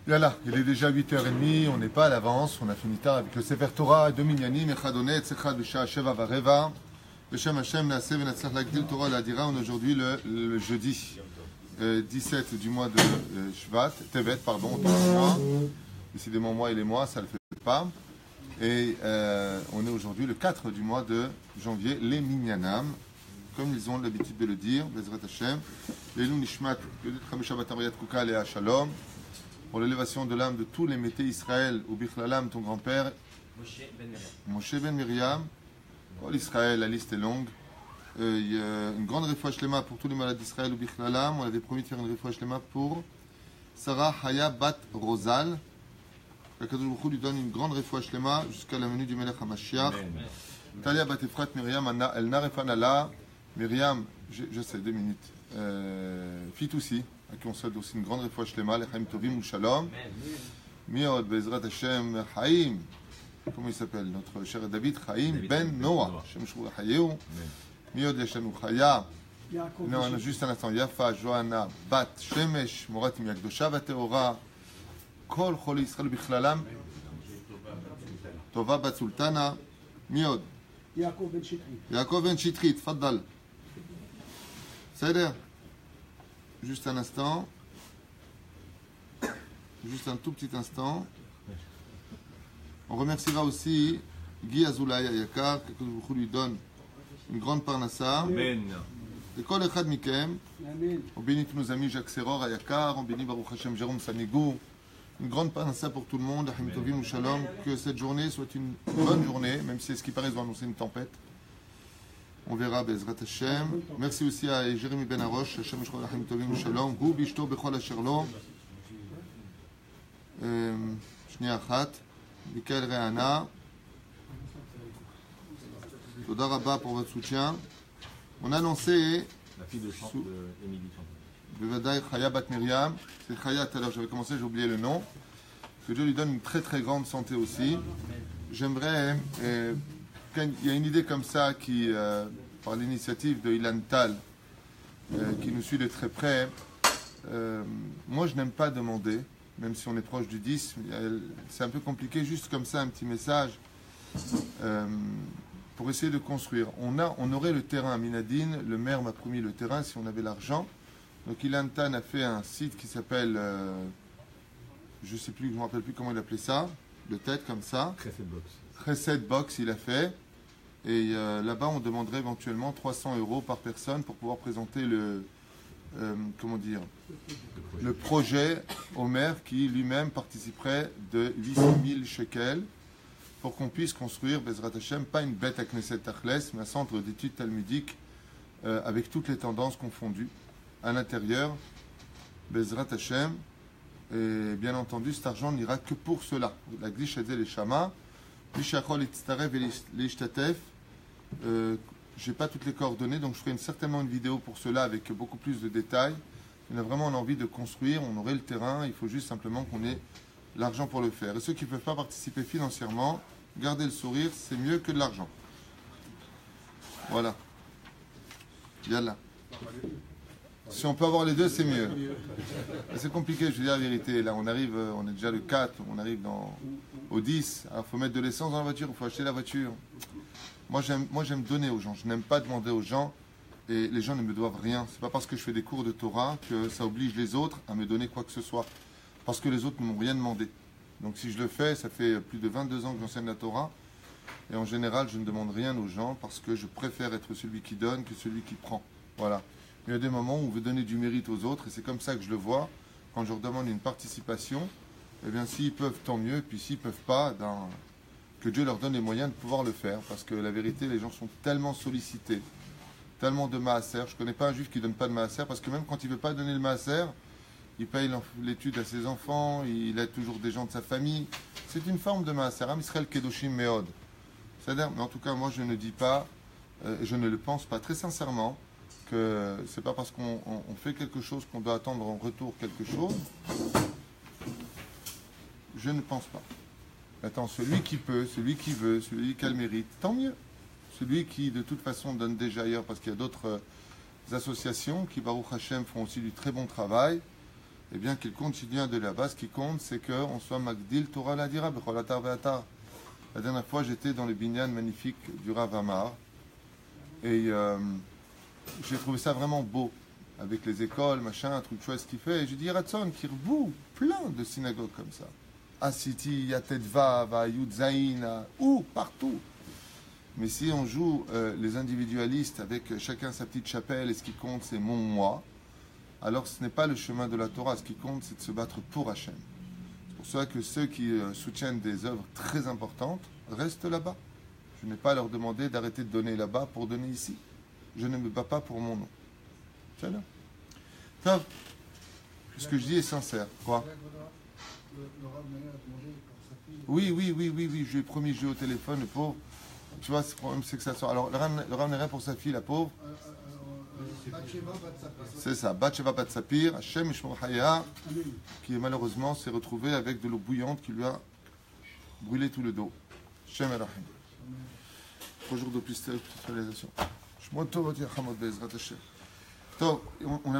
Yallah, il est déjà 8h30, on n'est pas à l'avance, on a fini tard avec le Sefer Torah de Minyanim, Echadonet, Tzechad, B'Shah, Sheva, Vareva, B'Shem Hashem, Naaseh, Venatzach, Lagdil, Torah, Ladira. On est aujourd'hui le jeudi 17 du mois de Shvat, Tevet, pardon, autant pour moi. Décidément, moi et les mois, ça ne le fait pas. Et on est aujourd'hui le 4 du mois de janvier, les Minyanam, comme ils ont l'habitude de le dire, Bezrat Hashem, Lelou Nishmat, Yodit Chamisha Batamriyat Kuka, Léa Shalom, pour l'élévation de l'âme de tous les métés Israël, ou Bichlalam, ton grand-père, Moshe Ben Miriam, oh l'Israël, la liste est longue. Il y a une grande refouach lema pour tous les malades d'Israël, ou Bichlalam. On avait promis de faire une refouach lema pour Sarah Haya Bat Rosal. L'Akadosh Baruch Hu lui donne une grande refouach lema jusqu'à la venue du Melech HaMashiach. Talia Bat Efrat Miriam, El Narefanala. Miriam, je sais, 2 minutes. Fitoussi, à qui on souhaite aussi une grande refouach lema, Lechaim Tovim ou Shalom. Miod Bezrat Hashem Chaim. Comment il s'appelle notre cher David Chaim Ben Noah. Shem Shur Hayeu. Miod Yeshanu Chaya. Non, juste un instant. Yafa, Johanna, Bat, Shemesh, Morat Miakdosha, Vateora. Kol Choli Israël Bichlalam. Tova Bat Sultana. Miod. Yaakov Ben Shitrit. Faddal. Seder. Juste un instant. Juste un tout petit instant. On remerciera aussi Guy Azoulay Ayakar, que vous lui donne une grande parnassa. Amen. Et Kol Echad Mikem. On bénit tous nos amis Jacques Serror Ayakar, on bénit Baruch Hashem Jérôme Sanigou. Une grande parnassa pour tout le monde. Ahim Tovim Shalom. Que cette journée soit une bonne journée, même si ce qui paraît va annoncer une tempête. On verra Bezrat Hashem. Merci aussi à Jérémy Ben Arosh. Hashem Shchol Ahim Tovim Shalom. Hu Bishto Bechol Asherlo. Shnia Achat. Michael Reana. Toda Rabba pour votre soutien. On a annoncé la fille de chant d'Émilie Chantal. Bevadaï Chaya Bat Miriam. C'est Chaya tout à l'heure, j'avais commencé, j'ai oublié le nom. Que Dieu lui donne une très très grande santé aussi. J'aimerais, il y a une idée comme ça qui, par l'initiative de Ilan Tal, qui nous suit de très près. Moi, je n'aime pas demander, même si on est proche du 10, c'est un peu compliqué, juste comme ça, un petit message. Pour essayer de construire. On aurait le terrain à Minadine, le maire m'a promis le terrain si on avait l'argent. Donc Ilan Tan a fait un site qui s'appelle, je ne sais plus, je ne me rappelle plus comment il appelait ça, de tête comme ça. Chesed Box il a fait. Et là-bas on demanderait éventuellement 300 € par personne pour pouvoir présenter le projet au maire qui lui-même participerait de 800 000 shekels. Pour qu'on puisse construire, Bezrat Hashem, pas une bête à Knesset Tachles, mais un centre d'études talmudiques avec toutes les tendances confondues à l'intérieur, Bezrat Hashem. Et bien entendu, cet argent n'ira que pour cela. La Glish Edzel et Shama, Mishachol Itztarev et l'Ishtatef. Je n'ai pas toutes les coordonnées, donc je ferai certainement une vidéo pour cela avec beaucoup plus de détails. On a vraiment envie de construire, on aurait le terrain, il faut juste simplement qu'on ait l'argent pour le faire. Et ceux qui ne peuvent pas participer financièrement, gardez le sourire, c'est mieux que de l'argent. Voilà. Yallah. Si on peut avoir les deux, c'est mieux. C'est compliqué, je veux dire la vérité. Là, on arrive, on est déjà le 4, on arrive au 10. Alors, il faut mettre de l'essence dans la voiture, il faut acheter la voiture. Moi, j'aime donner aux gens. Je n'aime pas demander aux gens. Et les gens ne me doivent rien. C'est pas parce que je fais des cours de Torah que ça oblige les autres à me donner quoi que ce soit. Parce que les autres ne m'ont rien demandé. Donc si je le fais, ça fait plus de 22 ans que j'enseigne la Torah. Et en général, je ne demande rien aux gens parce que je préfère être celui qui donne que celui qui prend. Voilà. Il y a des moments où on veut donner du mérite aux autres et c'est comme ça que je le vois. Quand je leur demande une participation, eh bien s'ils peuvent, tant mieux. Puis s'ils ne peuvent pas, que Dieu leur donne les moyens de pouvoir le faire. Parce que la vérité, les gens sont tellement sollicités, tellement de maaser. Je ne connais pas un juif qui ne donne pas de maaser parce que même quand il ne veut pas donner le maaser, il paye l'étude à ses enfants, il aide toujours des gens de sa famille. C'est une forme de maaser. Am Israël Kedoshim Meod. C'est-à-dire, mais en tout cas, moi je ne dis pas, je ne le pense pas très sincèrement, que c'est pas parce qu'on fait quelque chose qu'on doit attendre en retour quelque chose. Je ne pense pas. Attends, celui qui peut, celui qui veut, celui qui a le mérite, tant mieux. Celui qui de toute façon donne déjà ailleurs, parce qu'il y a d'autres associations qui, Baruch Hashem, font aussi du très bon travail. eh bien qu'il continue à de là-bas. Ce qui compte, c'est qu'on soit Magdil Torah Ladira, Bechol Atar Ve'atar. La dernière fois, j'étais dans le binyan magnifique du Rav Amar et j'ai trouvé ça vraiment beau, avec les écoles, machin, un truc chouette ce qu'il fait. Et j'ai dit, Ratson, Kirvou, plein de synagogues comme ça. À City, à Tedvav, à Yud Zain, où, partout. Mais si on joue les individualistes avec chacun sa petite chapelle et ce qui compte c'est mon moi, alors ce n'est pas le chemin de la Torah. Ce qui compte c'est de se battre pour Hachem. C'est pour ça que ceux qui soutiennent des œuvres très importantes restent là-bas. Je n'ai pas à leur demander d'arrêter de donner là-bas pour donner ici. Je ne me bats pas pour mon nom. C'est là. Ça, ce que je dis est sincère. Quoi ? Oui, je lui ai promis, je lui ai au téléphone, le pauvre. Tu vois, le problème, c'est que ça sort. Alors, le Rav Nera pour sa fille, la pauvre. C'est ça, Batsheva Bat Sapir, Hachem Ishmor Haya, qui malheureusement s'est retrouvé avec de l'eau bouillante qui lui a brûlé tout le dos. Hachem Elahim. 3 jours d'hospitalisation. On a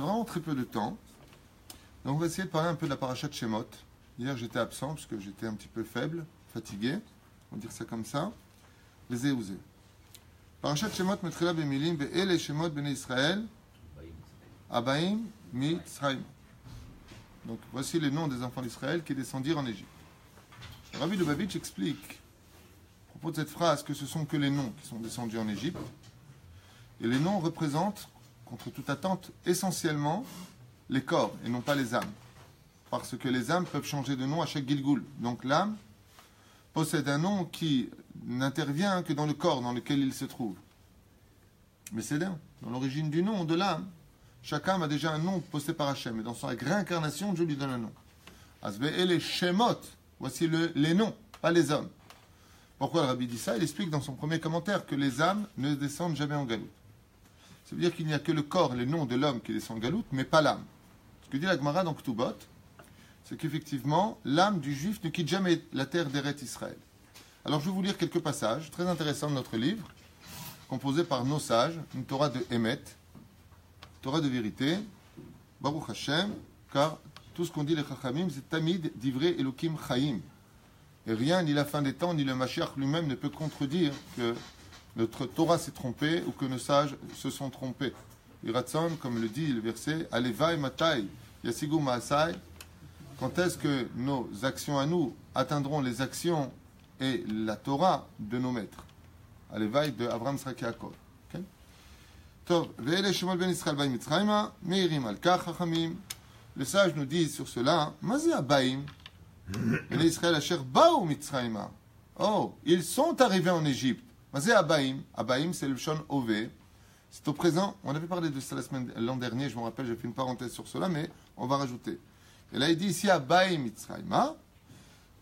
vraiment très peu de temps. Donc, on va essayer de parler un peu de la paracha de Shemot. Hier, j'étais absent parce que j'étais un petit peu faible, fatigué. On va dire ça comme ça. Les Éouzé. Parashat Shemot Metrila Bemilim Ve'ele Shemot Bnei Israël Abaim Mitzrayim. Donc voici les noms des enfants d'Israël qui descendirent en Égypte. Rabbi Lubavitch explique à propos de cette phrase que ce sont que les noms qui sont descendus en Égypte. Et les noms représentent, contre toute attente, essentiellement les corps et non pas les âmes. Parce que les âmes peuvent changer de nom à chaque Gilgoul. Donc l'âme possède un nom qui n'intervient que dans le corps dans lequel il se trouve. Mais c'est là, dans l'origine du nom de l'âme, chaque âme a déjà un nom posté par Hachem. Et dans sa réincarnation, Dieu lui donne un nom. Asbe et les Shemot, voici les noms, pas les hommes. Pourquoi le Rabbi dit ça ? Il explique dans son premier commentaire que les âmes ne descendent jamais en galoute. Ça veut dire qu'il n'y a que le corps et les noms de l'homme qui descendent en galoute, mais pas l'âme. Ce que dit la Gemara dans Ktubot, c'est qu'effectivement, l'âme du juif ne quitte jamais la terre d'Eret Israël. Alors, je vais vous lire quelques passages très intéressants de notre livre, composé par nos sages, une Torah de Emet, Torah de vérité, Baruch Hashem, car tout ce qu'on dit les Chachamim, c'est Tamid, Divrei Elokim Chaim. Et rien, ni la fin des temps, ni le Mashiach lui-même ne peut contredire que notre Torah s'est trompée ou que nos sages se sont trompés. Iratson, comme le dit le verset, Alevai Matai, Yasigu Maasai. Quand est-ce que nos actions à nous atteindront les actions et la Torah de nos maîtres? À l'éveil de Abraham Sraki Yaakov. Les sages nous disent sur cela, oh, ils sont arrivés en Égypte. Abaim, c'est le shon Ové. C'est au présent. On avait parlé de ça l'an dernier, je me rappelle, j'ai fait une parenthèse sur cela, mais on va rajouter. Et là, il dit ici, Abaim Mitzrayma,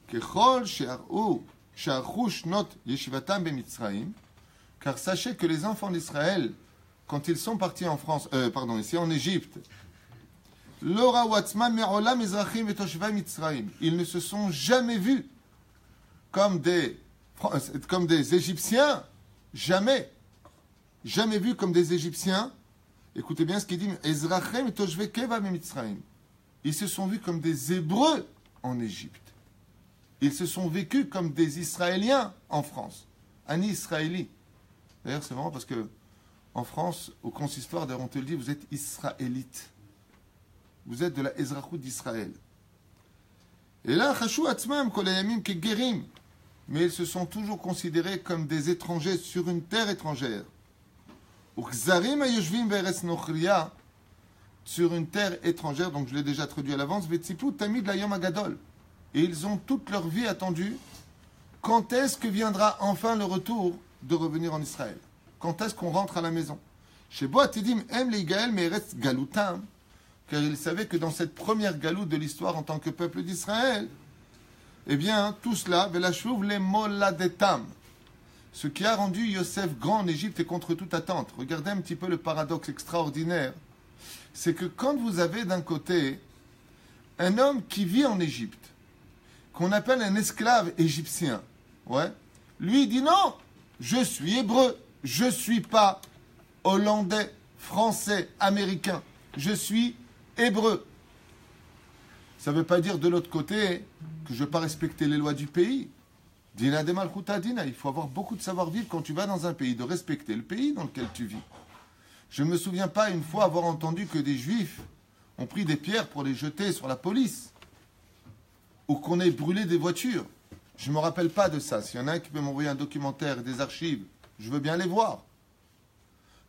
Kechol She'ar'u She'ar'u Shnot Yeshivatam B'Mitzrayim, car sachez que les enfants d'Israël, quand ils sont partis en France, ici en Égypte, Lora Watzma Me'olam Ezrachim V'Toshva Mitzrayim, ils ne se sont jamais vus comme des Égyptiens, jamais vus comme des Égyptiens. Écoutez bien ce qu'il dit, Ezrachim V'Toshva Keva Mitzrayim. Ils se sont vus comme des Hébreux en Égypte. Ils se sont vécus comme des Israéliens en France. Un Israéli. D'ailleurs, c'est marrant parce que en France, au consistoire, on te le dit, vous êtes israélite. Vous êtes de la Ezrachut d'Israël. Et là, Chashu Atzmam, Kolayamim, Kegerim. Mais ils se sont toujours considérés comme des étrangers sur une terre étrangère. Ukzarim Ayoshvim Beres Nochria. Sur une terre étrangère, donc je l'ai déjà traduit à l'avance, Vetzipou Tamid la Yom Agadol. Et ils ont toute leur vie attendu. Quand est-ce que viendra enfin le retour de revenir en Israël? Quand est-ce qu'on rentre à la maison? Chez Boatidim, Em Leigael Meretz Galoutam, car ils savaient que dans cette première galoute de l'histoire en tant que peuple d'Israël, eh bien, tout cela, Velachouv les Moladetam, ce qui a rendu Yosef grand en Égypte et contre toute attente. Regardez un petit peu le paradoxe extraordinaire. C'est que quand vous avez d'un côté un homme qui vit en Égypte, qu'on appelle un esclave égyptien, ouais, lui il dit non, je suis hébreu, je ne suis pas hollandais, français, américain, je suis hébreu. Ça ne veut pas dire de l'autre côté que je ne veux pas respecter les lois du pays. Dina de malchuta dina. Il faut avoir beaucoup de savoir-vivre quand tu vas dans un pays, de respecter le pays dans lequel tu vis. Je ne me souviens pas une fois avoir entendu que des juifs ont pris des pierres pour les jeter sur la police ou qu'on ait brûlé des voitures. Je ne me rappelle pas de ça. S'il y en a un qui peut m'envoyer un documentaire et des archives, je veux bien les voir.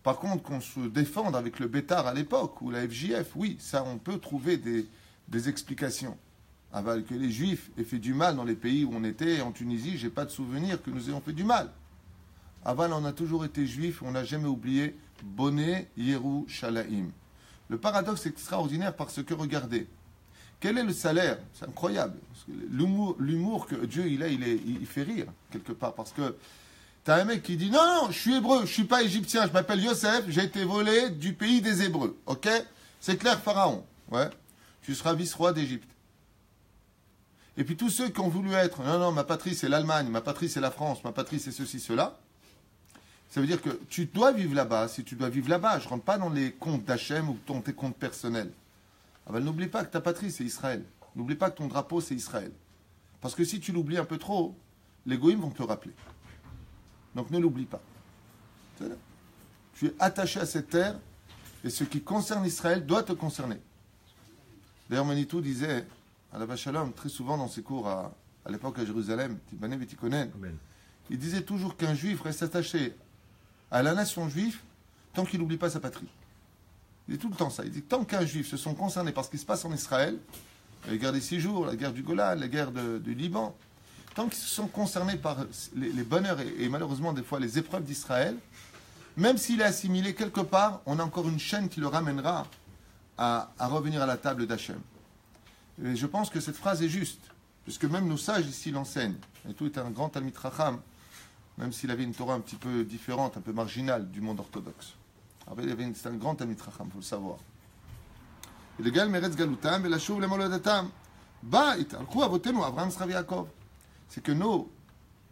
Par contre, qu'on se défende avec le Bétar à l'époque, ou la FJF, oui, ça, on peut trouver des explications. Que les Juifs aient fait du mal dans les pays où on était, en Tunisie, je n'ai pas de souvenir que nous ayons fait du mal. Aval, on a toujours été Juifs, on n'a jamais oublié Boné Yerushalayim. Le paradoxe est extraordinaire parce que, regardez, quel est le salaire? C'est incroyable. L'humour que Dieu il fait rire, quelque part, parce que tu as un mec qui dit, non, je suis hébreu, je ne suis pas égyptien, je m'appelle Yosef, j'ai été volé du pays des Hébreux. Ok? C'est clair, Pharaon. Ouais. Tu seras vice-roi d'Égypte. Et puis tous ceux qui ont voulu être, non, ma patrie c'est l'Allemagne, ma patrie c'est la France, ma patrie c'est ceci, cela, ça veut dire que tu dois vivre là-bas, si tu dois vivre là-bas, je ne rentre pas dans les comptes d'Hachem ou tes comptes personnels. Ah ben, n'oublie pas que ta patrie c'est Israël. N'oublie pas que ton drapeau c'est Israël. Parce que si tu l'oublies un peu trop, les goïms vont te le rappeler. Donc ne l'oublie pas. Tu es attaché à cette terre et ce qui concerne Israël doit te concerner. D'ailleurs, Manitou disait, à la Shalom, très souvent dans ses cours à l'époque à Jérusalem, Tibané Betikonen, il disait toujours qu'un juif reste attaché à la nation juive tant qu'il n'oublie pas sa patrie. Il dit tout le temps ça. Il dit tant qu'un juif se sont concernés par ce qui se passe en Israël, la guerre des 6 jours, la guerre du Golan, la guerre du Liban, tant qu'ils se sont concernés par les bonheurs et malheureusement des fois les épreuves d'Israël, même s'il est assimilé quelque part, on a encore une chaîne qui le ramènera à revenir à la table d'Hachem. Et je pense que cette phrase est juste, puisque même nos sages ici l'enseignent. Et tout est un grand Talmid Chacham, même s'il avait une Torah un petit peu différente, un peu marginale du monde orthodoxe. C'est un grand Talmid Chacham, il faut le savoir. C'est que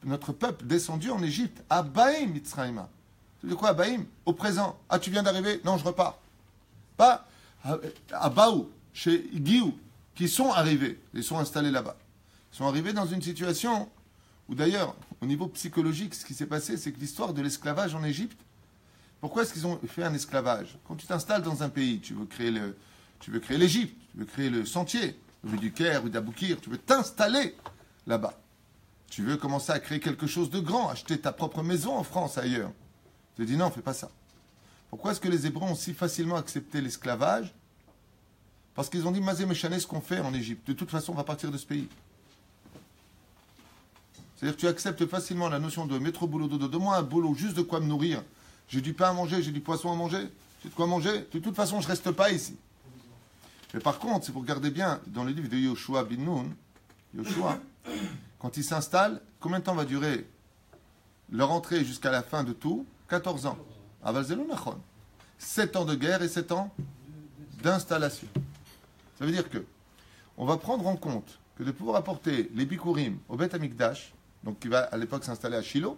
notre peuple descendu en Égypte, Abaim Mitzrayma. Tu dis quoi, Abaim? Au présent. Ah, tu viens d'arriver? Non, je repars. Pas Abaou, chez Guiou, qui sont arrivés, ils sont installés là-bas. Ils sont arrivés dans une situation où d'ailleurs, au niveau psychologique, ce qui s'est passé, c'est que l'histoire de l'esclavage en Égypte, pourquoi est-ce qu'ils ont fait un esclavage? Quand tu t'installes dans un pays, tu veux créer l'Égypte, tu veux créer le sentier, rue du Caire, rue d'Aboukir, tu veux t'installer là-bas. Tu veux commencer à créer quelque chose de grand, acheter ta propre maison en France, ailleurs. Tu te dis non, fais pas ça. Pourquoi est-ce que les Hébreux ont si facilement accepté l'esclavage? Parce qu'ils ont dit, Mazé Méchané, ce qu'on fait en Égypte, de toute façon, on va partir de ce pays. C'est-à-dire que tu acceptes facilement la notion de métro boulot dodo, donne-moi un boulot, juste de quoi me nourrir. J'ai du pain à manger, j'ai du poisson à manger, j'ai de quoi manger. De toute façon, je ne reste pas ici. Mais par contre, si vous regardez bien, dans le livre de Yoshua bin Nun, Yoshua, quand il s'installe, combien de temps va durer leur entrée jusqu'à la fin de tout? 14 ans. Aval Zelou Nachon. 7 ans de guerre et 7 ans d'installation. Ça veut dire que on va prendre en compte que de pouvoir apporter les Bikurim au Beth Amikdash, donc qui va à l'époque s'installer à Shiloh,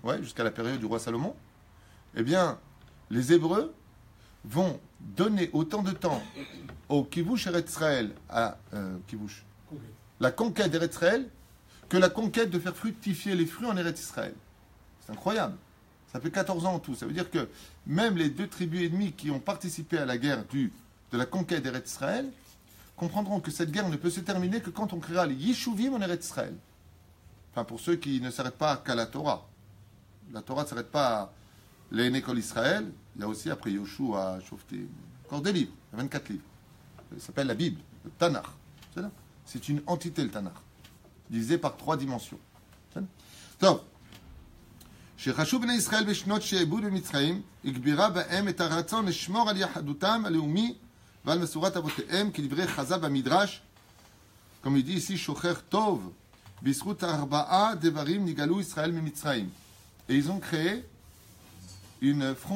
ouais, jusqu'à la période du roi Salomon, eh bien, les Hébreux vont donner autant de temps au Kivush Eretz Israël, à Kivush, la conquête d'Eretz Israël, que la conquête de faire fructifier les fruits en Eretz Israël. C'est incroyable. Ça fait 14 ans en tout. Ça veut dire que même les 2 tribus ennemies qui ont participé à la guerre de la conquête d'Eretz Israël comprendront que cette guerre ne peut se terminer que quand on créera les Yishuvim en Eretz Israël. Enfin, pour ceux qui ne s'arrêtent pas qu'à la Torah. La Torah ne s'arrête pas à l'Énécole Israël. Il y a aussi, après Yoshua, Shoftim, encore des livres. Il y a 24 livres. Ça s'appelle la Bible, le Tanakh. C'est une entité, le Tanakh. Divisé par 3 dimensions. Donc, שחשוב בני ישראל בשנות שעבוד במצרים, הגבירה בהם את הרצון לשמור על יחדותם הלאומי ועל מסורת אבותיהם, כדברי חזה במדרש, comme il dit ici, שוחר טוב, בזכות 4 דברים נגאלו ישראל ממצרים. Et ils ont créé une frontière